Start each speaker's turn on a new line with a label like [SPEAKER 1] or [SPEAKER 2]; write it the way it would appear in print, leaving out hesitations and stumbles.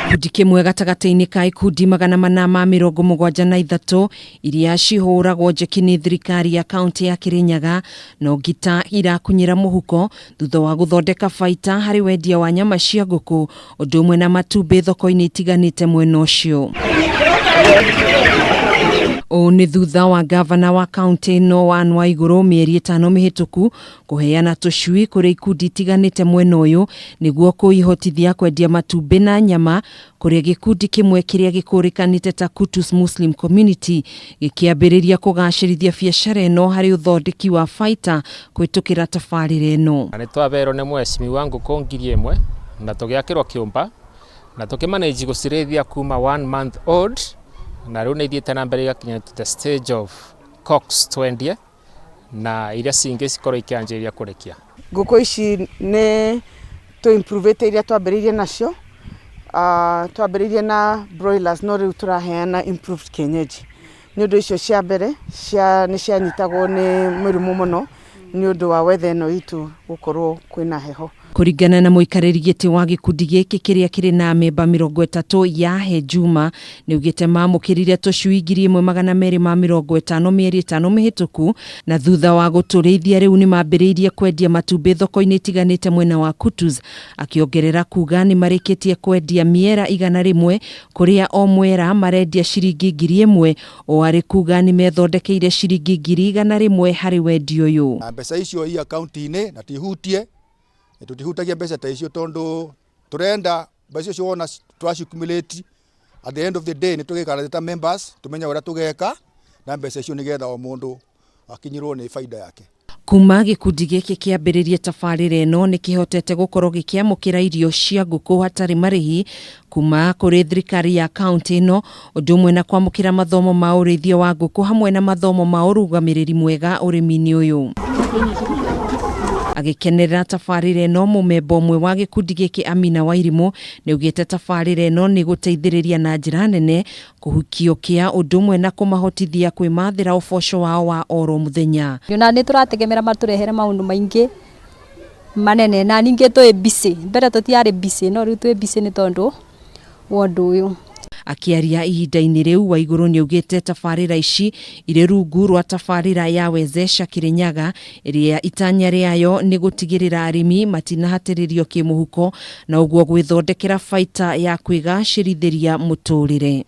[SPEAKER 1] Gikundi kimwe gatagati-ini ka ikundi 473 iria cihũragwo njeki ni thirikari ya kaunti ya Kirinyaga no ngita irakunyira muhuko thutha wa guthondeka baita hari wendia wa nyama cia nguku ũndũ ũmwe na matumbĩ thoko-inĩ itiganite mwena ũcio. O ni thutha wa gavana wa kaunti no Anne Waiguru mieri 5 mihituku kuheana tucui kuri ikundi itiganite mwena uyu niguo kuihotithia kwendia matumbĩ na nyama kuri gikundi kimwe kiria gikurikanite ta Kutus Muslim Community gikiambiriria kugacirithia biacara eno hari uthondeki wa baita kwitukira tabarira eno.
[SPEAKER 2] Ni twabero ne mwecimi wangu kongirie imwe na tugiakirwa kiumba na tukimanage gucirithia kuma 1 month old na rĩu nĩ ithiĩte na mbere igakinya to the stage of cocks 20 na iria cingĩ cikorwo ikĩanjĩrĩria kũrekia.
[SPEAKER 3] Ngũkũ ici nĩ to improve iria twambĩrĩirie nacio. Twambĩrĩirie na broilers no rĩu tũraheana improved kienyeji. Nĩ ũndũ icio cia mbere nĩ cianyitagwo nĩ mũrimũ mũno nĩ ũndũ wa weather ĩno itu gũkorwo kwĩna heho.
[SPEAKER 1] Kuringana na muikarĩri gĩtĩ wa gikundi gĩkĩ kĩrĩa kĩrĩ na memba 30 ya he Juma niugĩte mamũkĩrire tucui 1250 mieri 5 mihituku na thutha wa gũtũrĩithia rĩu nĩ mambĩrĩirie kwendia matumbĩ thoko-inĩ itiganĩte mwena wa Kutus, akiongerera kuga nĩ marĩkĩtie kwendia miera 100 kũrĩa o mwera marendia ciringi 1000 o arĩ kuga nĩ methondekeire ciringi 100 harĩ wendio ũyũ.
[SPEAKER 4] Mbeca icio i akaunti-inĩ na tihutie tutihutagia mbeca ta icio tondu turenda mbeca icio wona twacumulate at the end of the day ni tugikara ta members tumenya ura tugeka na mbeca icio nigetha o mundu akinyirwo ni faida yake.
[SPEAKER 1] Kuma gikundi gĩkĩ kĩambĩrĩrie tabarĩra eno nĩ kĩhotete gũkorwo gĩkĩamũkĩra irio cia ngũkũ hatarĩ marĩhi kuma kũrĩ thirikari ya kaunti eno ũndũ ũmwe na kwamũkĩra mathomo ma ũrĩithia wa ngũkũ hamwe na mathomo ma ũrũgamĩrĩri mwega ũrĩmi-inĩ ũyũ. Agĩkenerera tabarĩra eno mũmemba ũmwe wa gikundi gĩkĩ Amina Wairimu niugĩte tabarĩra eno nĩ gũteithĩrĩria na njĩra nene kũhukia ũndũ ũmwe na kũmahotithia kwĩmathĩra ũboco wao wa oro mũthenya.
[SPEAKER 5] Na nĩ tũrategemera matũrehere maũndũ maingĩ manene na ningĩ twĩ busy mbere tũtiarĩ busy no rĩu twĩ busy nĩ tondũ wa ũndũ ũyũ.
[SPEAKER 1] Akiaria ihinda-inĩ rĩu Waiguru niugĩte tabarĩra ici irĩ rungu rwa tabarĩra ya wezesha Kirinyaga ĩrĩa itanya rĩayo nĩ gũtigĩrĩra arĩmi matinahatĩrĩrio kĩmũhuko na ũguo gwĩthondekera baita ya kwĩgacĩrithĩria mũtũrĩre.